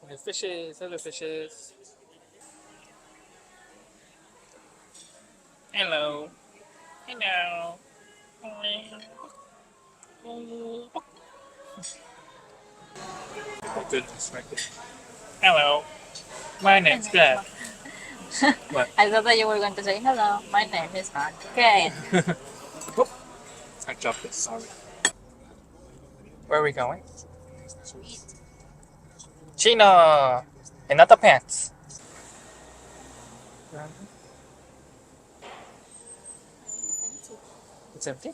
There's fishes, other fishes. Hello. Hello. Oh, goodness, right there. Hello. My name's Beth. What? I thought that you were going to say, hello, my name is Han. Okay. Oop. I dropped it, sorry. Where are we going? Chino! And not the pants. It's empty?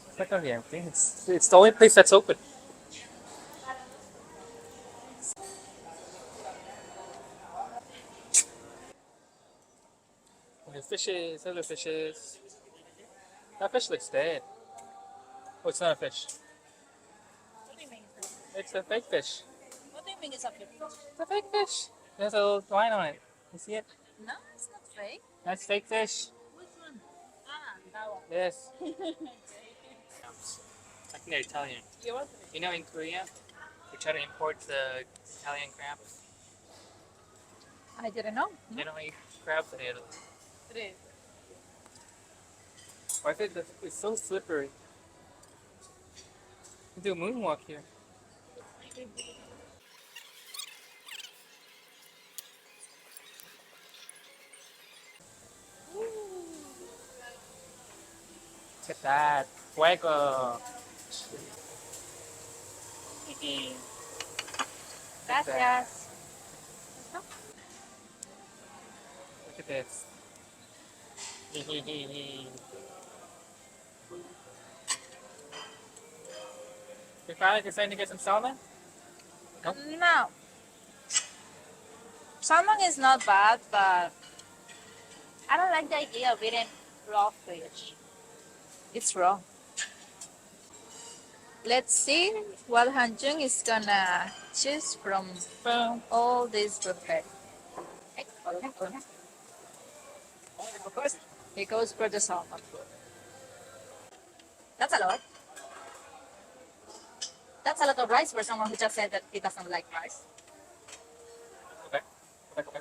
It's not gonna be empty. It's the only place that's open. There's fishes, other fishes. That fish looks dead. Oh, it's not a fish. What do you mean? It's a fake fish. What do you mean it's a fish? It's a fake fish. There's a little line on it. You see it? No, it's not fake. That's fake fish. Which one? Ah, that one. Yes. I think they're Italian. You're welcome. You know, in Korea, we try to import the Italian crabs. I didn't know. They don't eat crabs in Italy. It is. Why is it? It's so slippery. You do a moonwalk here. Look at that. Fuego. Gracias. Look at this. You finally decided to get some salmon? No. Salmon is not bad, but I don't like the idea of eating raw fish. It's raw. Let's see what Han Jun is gonna choose from all this buffet. Of course, he goes for the salmon. That's a lot. That's a lot of rice for someone who just said that he doesn't like rice. Okay. Okay.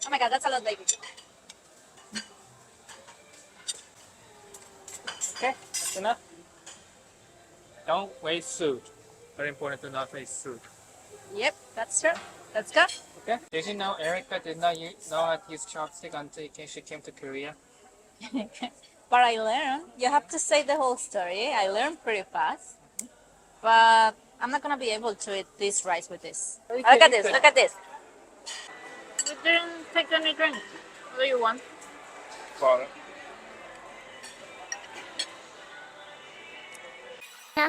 Oh my god, that's a lot, baby. Okay, that's enough. Don't waste food. Very important to not waste food. Yep, that's true. Let's go. Okay. Did you know Erika did not know how to use chopstick until she came to Korea? But I learned. You have to say the whole story. I learned pretty fast. But I'm not gonna be able to eat this rice with this. Oh, you Look can at eat this, it. look at this. We didn't take any drink. What do you want? Water. I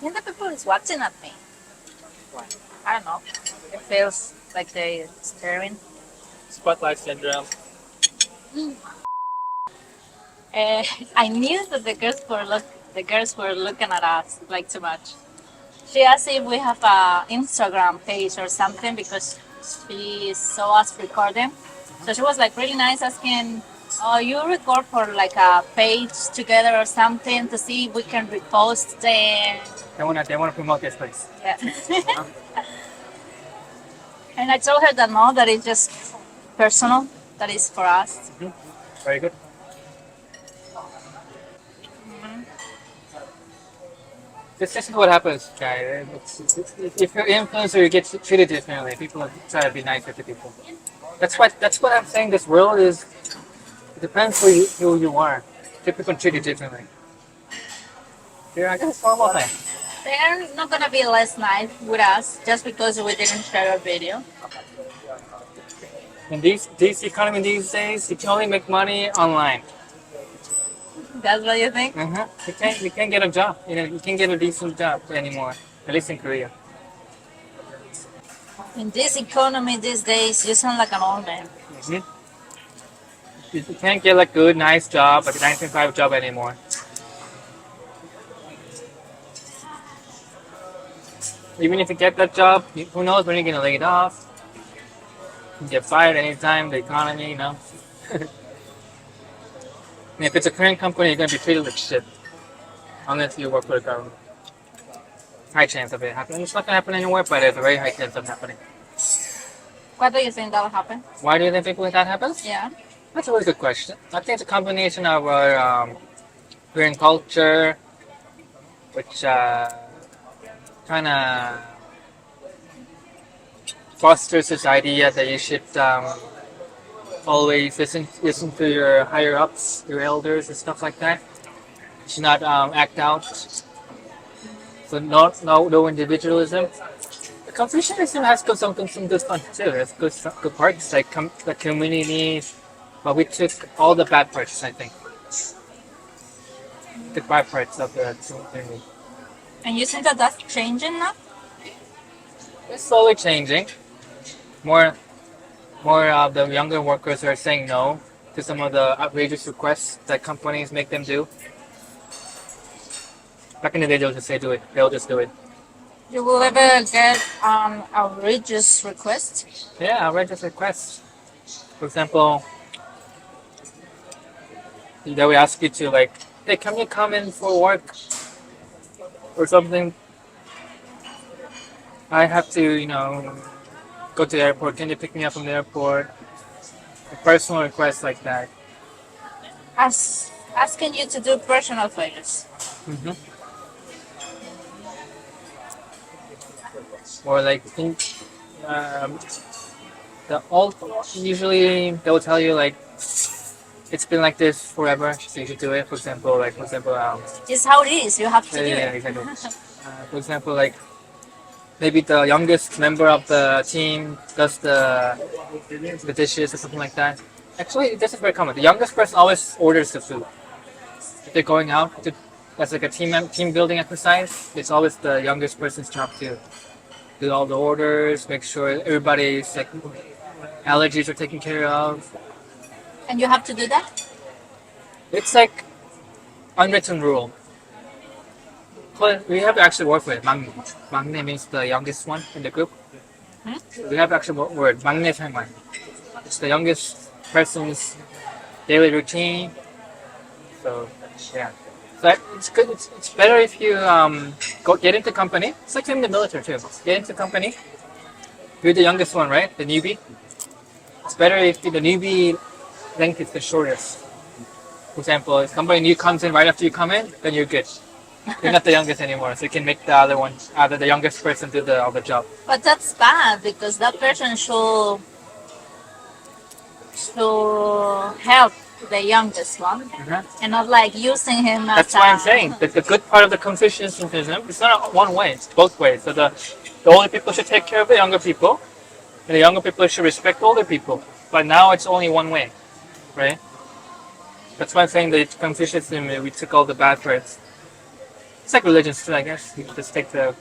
think the people is watching at me. Why? I don't know. It feels like they're staring. Spotlight syndrome. I knew that the girls were looking at us like too much. She asked if we have a Instagram page or something because she saw us recording. So she was like really nice, asking, "Oh, you record for like a page together or something to see if we can repost the." They wanna promote this place. Yeah. And I told her that no, that it's just personal, that is for us. Very good. This is what happens, guys. If you're an influencer, you get treated differently. People try to be nicer to people. That's what I'm saying. This world is. It depends who you are. People treat you differently. Yeah, I guess it's normal thing. They're not gonna be less nice with us just because we didn't share a video. In these economy these days, you can only make money online. That's what you think? You can't get a job. You can't get a decent job anymore. At least in Korea. In this economy these days, you sound like an old man. You can't get like good, nice job, like a 9 to 5 job anymore. Even if you get that job, who knows when you're gonna lay it off? You can get fired anytime. The economy, you know. And if it's a Korean company, you're gonna be treated like shit unless you work for the government. High chance of it happening. It's not gonna happen anywhere, but there's a very high chance of happening. Why do you think that'll happen? Why do you think that happens? Yeah. That's a really good question. I think it's a combination of our Korean culture, which kind of fosters this idea that you should always listen to your higher ups, your elders, and stuff like that. You should not act out. So no individualism. The Confucianism has some good fun too. There's good parts like the community. But we took all the bad parts, I think. The bad parts of the community. And you think that that's changing now? It's slowly changing. More of the younger workers are saying no to some of the outrageous requests that companies make them do. Back in the day, they'll just say do it. They'll just do it. You will ever get an outrageous request? Yeah, outrageous requests. For example, they will ask you to like, hey, can you come in for work or something? I have to, go to the airport. Can you pick me up from the airport? A personal request like that. Asking you to do personal favors. hmm Or like, usually they will tell you like, it's been like this forever, so you should do it. For example, It's how it is. You have to do yeah, it. exactly. For example, like maybe the youngest member of the team does the dishes or something like that. Actually, this is very common. The youngest person always orders the food. If they're going out, that's like a team building exercise. It's always the youngest person's job to do all the orders, make sure everybody's like allergies are taken care of. And you have to do that? It's like unwritten rule. But we have to actually work with 막내. 막내 means the youngest one in the group. We have actually word 막내 생활. It's the youngest person's daily routine. So yeah, so it's good. It's better if you get into company. It's like in the military too. Get into company. You're the youngest one, right? The newbie. It's better if the newbie length is the shortest. For example, if somebody new comes in right after you come in, then you're good. You're not the youngest anymore, so you can make the youngest person do all the job. But that's bad because that person should help the youngest one and not like using him as That's why I'm saying that the good part of the Confucianism is not one way; it's both ways. So the older people should take care of the younger people, and the younger people should respect older people. But now it's only one way, right? That's why I'm saying that Confucianism we took all the bad parts. It's like religions too, I guess. You just take the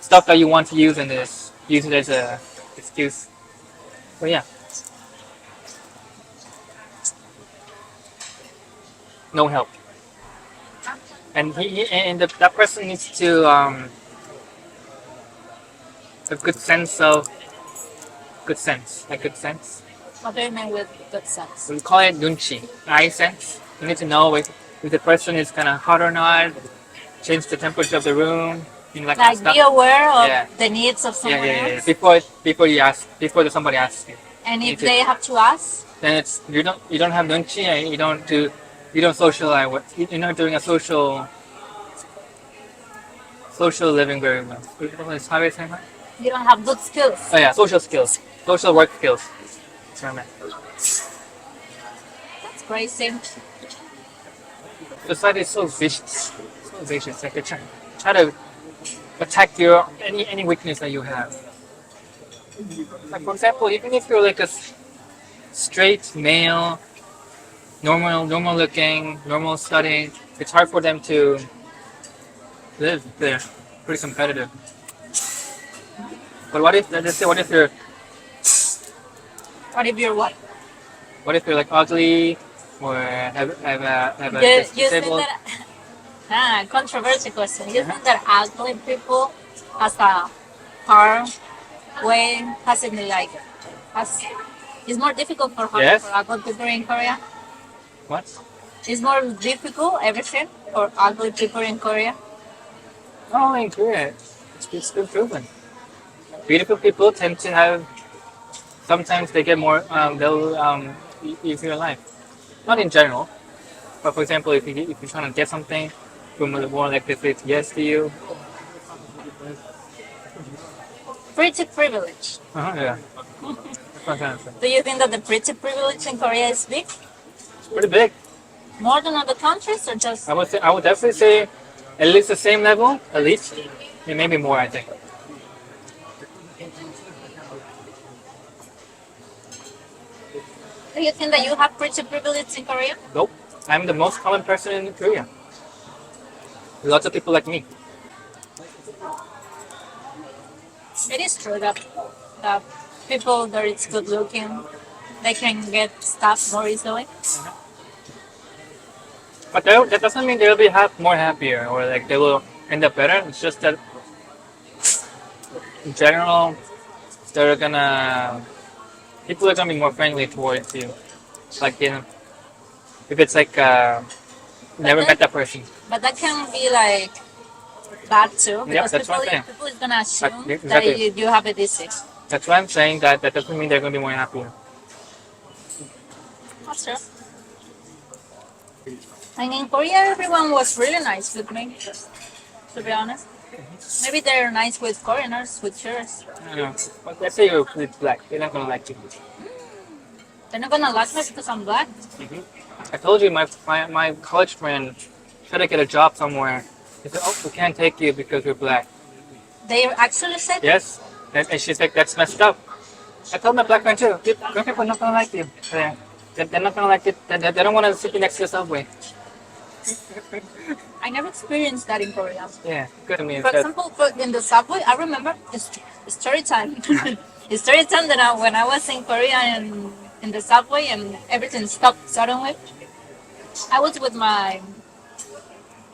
stuff that you want to use and just use it as a excuse. But yeah. No help. And that person needs to a good sense. Like good sense. What do you mean with good sense? We call it 눈치, eye sense. You need to know if the person is kind of hot or not. Change the temperature of the room. Like be aware of Yeah. the needs of someone else. Before somebody asks you. And if they have to ask, Then it's you don't have nunchi and you don't socialize you're not doing a social living very well. How do you say that? you don't have good skills. Oh yeah, social skills, social work skills. That's what I meant. That's crazy. Society is so vicious, Like they try to attack your any weakness that you have. Like for example, even if you're like a straight male, normal looking, normal studying, it's hard for them to live there. Pretty competitive. But what if you're what? what if you're like ugly or have a You think disabled? that controversial question. You think that ugly people has a hard way, has it like, has, it's more difficult for Yes. ugly people in Korea. What? It's more difficult, everything, for ugly people in Korea. Not only in Korea, it's been proven. Beautiful people tend to have. Sometimes they get more. They'll easier life. Not in general, but for example, if you're trying to get something, people more likely to say yes to you. Pretty privilege. Yeah. That's what I'm trying to say. Do you think that the pretty privilege in Korea is big? It's pretty big. More than other countries, or just? I would definitely say at least the same level, at least, and maybe more. I think. Do you think that you have pretty privilege in Korea? Nope. I'm the most common person in Korea. Lots of people like me. It is true that people that is good looking, they can get stuff more easily. But that doesn't mean they'll be more happier or like they will end up better. It's just that in general, they're gonna people are gonna be more friendly towards you. Like if it's like never met that person. But that can be like bad too, Yeah, because that's what I'm saying. people is gonna assume Exactly. that you have a disease. That's why I'm saying that doesn't mean they're gonna be more happier. That's true. And in Korea, everyone was really nice with me, to be honest. Maybe they're nice with foreigners, with tourists. I don't know. But let's say you're black, they're not gonna like you. They're not gonna like me because I'm black. I told you my college friend tried to get a job somewhere. He said, "Oh, we can't take you because you're black." They actually said, Yes, and she's like, "That's messed up." I told my black friend too. Black people are not gonna like you. They're not gonna like it. They don't want to sit next to the subway. I never experienced that in Korea. Yeah, good to me. For example, in the subway, I remember it's story time. It's story time that when I was in Korea and in the subway and everything stopped suddenly. I was with my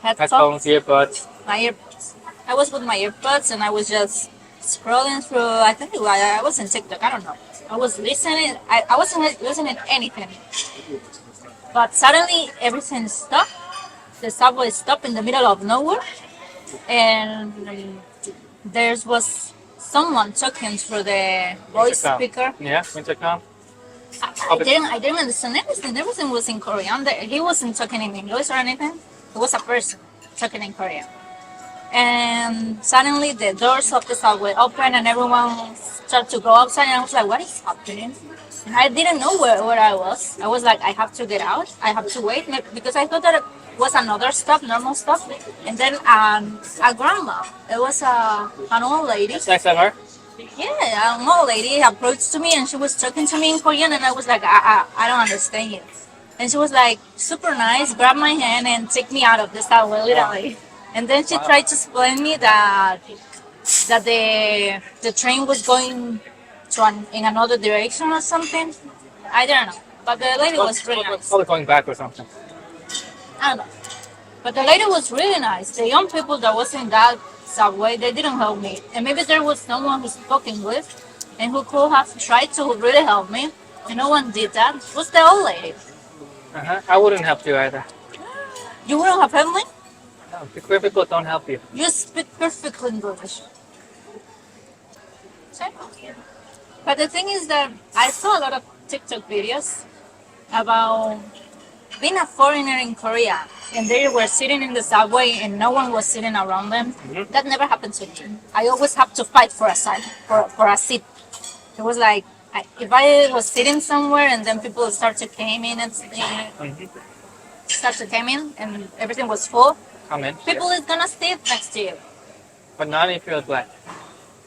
Headphones, earbuds. my earbuds. I was with my earbuds and I was just scrolling through. I think I was in TikTok. I don't know. I was listening. I wasn't listening to anything. But suddenly everything stopped. The subway stopped in the middle of nowhere, and there was someone talking through the voice Intercom. speaker. Yeah, intercom. I didn't understand anything. Everything was in Korean. He wasn't talking in English or anything. It was a person talking in Korean. And suddenly the doors of the subway opened and everyone started to go outside. And I was like, what is happening? And I didn't know where I was. I was like, I have to get out. I have to wait because I thought that it was another stop, normal stop. And then a grandma. It was an old lady. That's nice of her. Yeah, an old lady approached to me and she was talking to me in Korean and I was like, I don't understand you. And she was like super nice, grabbed my hand and took me out of the subway, literally. And then she tried to explain me that the train was going in another direction or something. I don't know. But the lady was really nice. Probably going back or something. I don't know. But the lady was really nice. The young people that was in that subway, they didn't help me. And maybe there was someone who spoke English and who could have tried to really help me. And no one did that. It was the old lady. I wouldn't help you either. You wouldn't have helped me? No, the queer people don't help you. You speak perfect English. See? But the thing is that I saw a lot of TikTok videos about being a foreigner in Korea and they were sitting in the subway and no one was sitting around them. That never happened to me. I always have to fight for a seat. It was like if I was sitting somewhere and then people start to came in and and everything was full, Come in. people is gonna sit next to you. But not if you're black.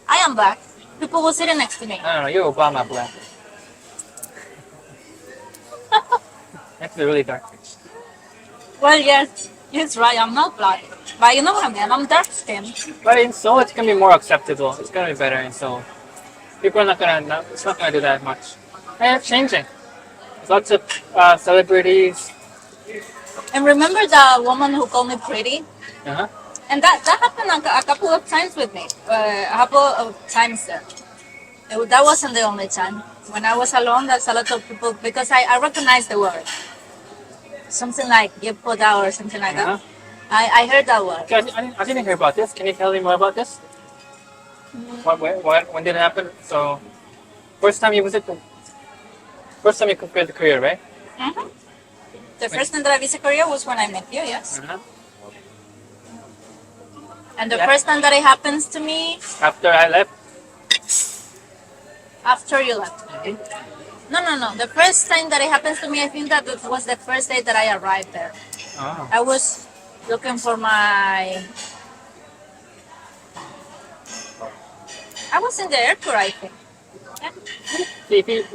I am black. People were sitting next to me. No, you're Obama black. That's really dark. Well, yes, he's right. I'm not black, but you know what I mean. I'm dark skinned. But in Seoul, it's gonna be more acceptable. It's gonna be better in Seoul. People are not gonna. It's not gonna do that much. And it's changing. There's lots of celebrities. And remember the woman who called me pretty? Uh-huh. And that happened a couple of times with me. A couple of times. That wasn't the only time. When I was alone, there's a lot of people because I recognize the word. Something like you put out or something like Uh-huh. that. I heard that word. Okay, I didn't hear about this. Can you tell me more about this? When did it happen? So, first time you visited, first time you compared to Korea, right? Hmm. The first time that I visited Korea was when I met you, yes. Uh-huh. And the Yeah. first time that it happens to me After I left. after you left. No. The first time that it happens to me, I think that it was the first day that I arrived there. Oh. I was looking for my. I was in the airport, I think. Yeah.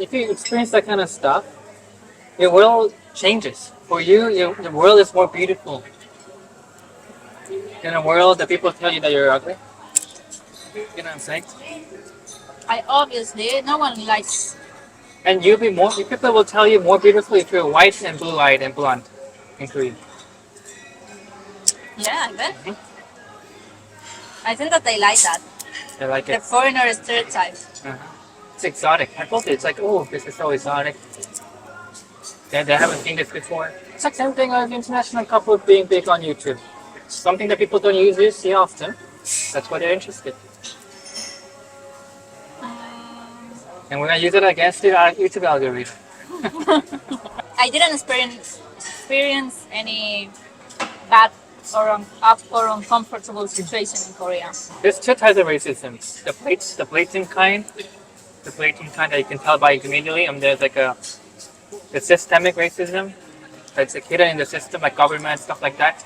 If you experience that kind of stuff, your world changes. For you, the world is more beautiful. In a world that people tell you that you're ugly. You know what I'm saying? I obviously no one likes. And you'll be more. People will tell you more beautiful if you're white and blue-eyed and blonde in Korea. Yeah, I bet. I think that they like that. I like The it. foreigner stereotype. It's exotic. I felt it. It's like, oh, this is so exotic. They haven't seen this before. It's like same thing as international couples being big on YouTube. Something that people don't usually see often. That's why they're interested. And we're gonna use it against the YouTube algorithm. I didn't experience any bad or uncomfortable situation in Korea. There's two types of racism. The blatant kind. The blatant kind that you can tell by immediately. And there's like the systemic racism. That's like hidden in the system, like government, stuff like that.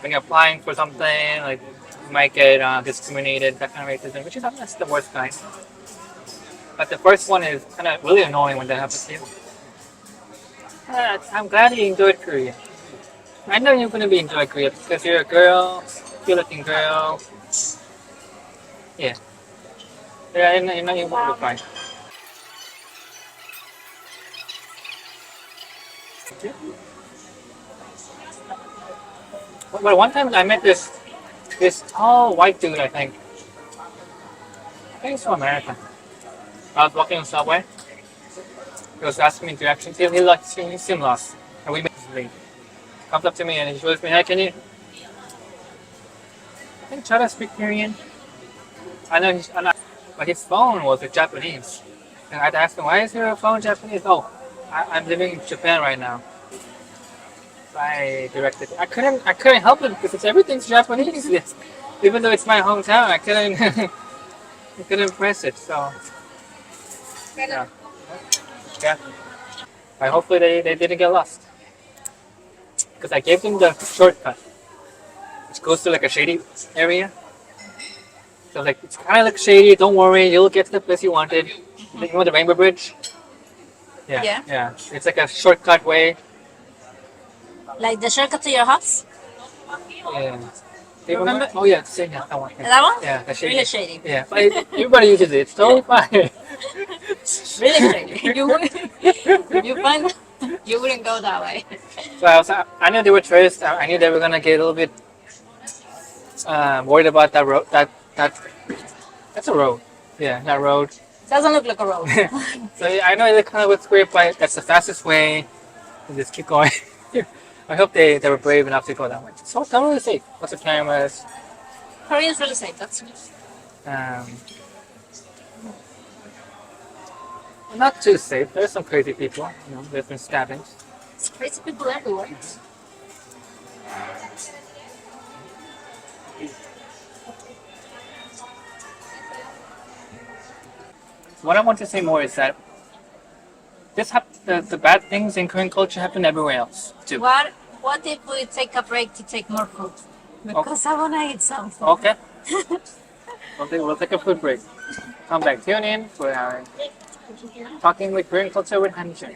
When you're applying for something, like you might get discriminated, that kind of racism, which is that's the worst kind. But the first one is kind of really annoying when that happens to you. I'm glad you enjoyed Korea. I know you're gonna be enjoying Korea because you're a girl, good-looking girl. Yeah. Yeah, you know you will be fine. But one time I met this tall white dude. I think he's from America. I was walking on the subway. He was asking me directions. He seemed lost, and we made his lead. Comes up to me and he shows me, "Hey, can you try to speak Korean?" I know but his phone was in Japanese. And I'd ask him, "Why is your phone Japanese?" "Oh, I'm living in Japan right now." So I directed. I couldn't help it because everything's Japanese. Even though it's my hometown, I couldn't I couldn't press it. So yeah. Yeah. But hopefully they didn't get lost. Because I gave them the shortcut, which goes to like a shady area. So like it's kind of like shady. Don't worry, you'll get to the place you wanted. You know the Rainbow Bridge? Yeah. Yeah. It's like a shortcut way. Like the shortcut to your house? Yeah. Do you remember? Oh yeah, same. Yeah, that one. Yeah. That one? Yeah, the shady. Really shady. Yeah, but everybody uses it. It's totally fine. Really shady. If you find you wouldn't go that way. So I knew they were tourists. I knew they were gonna get a little bit worried about that road. That's a road. Yeah, that road. Doesn't look like a road. So yeah, I know it kind of looks weird, but that's the fastest way. You just keep going. I hope they were brave enough to go that way. So it's totally safe. Lots of cameras. Korea's really safe. That's Um, not too safe. There's some crazy people. You know, there's been stabbings. it's crazy people everywhere. What I want to say more is that the bad things in Korean culture happen everywhere else too. What if we take a break to take more food? Because I wanna eat something. Okay. We'll take a food break. Come back. Tune in for our Talking with Korean Culture with Han Jun.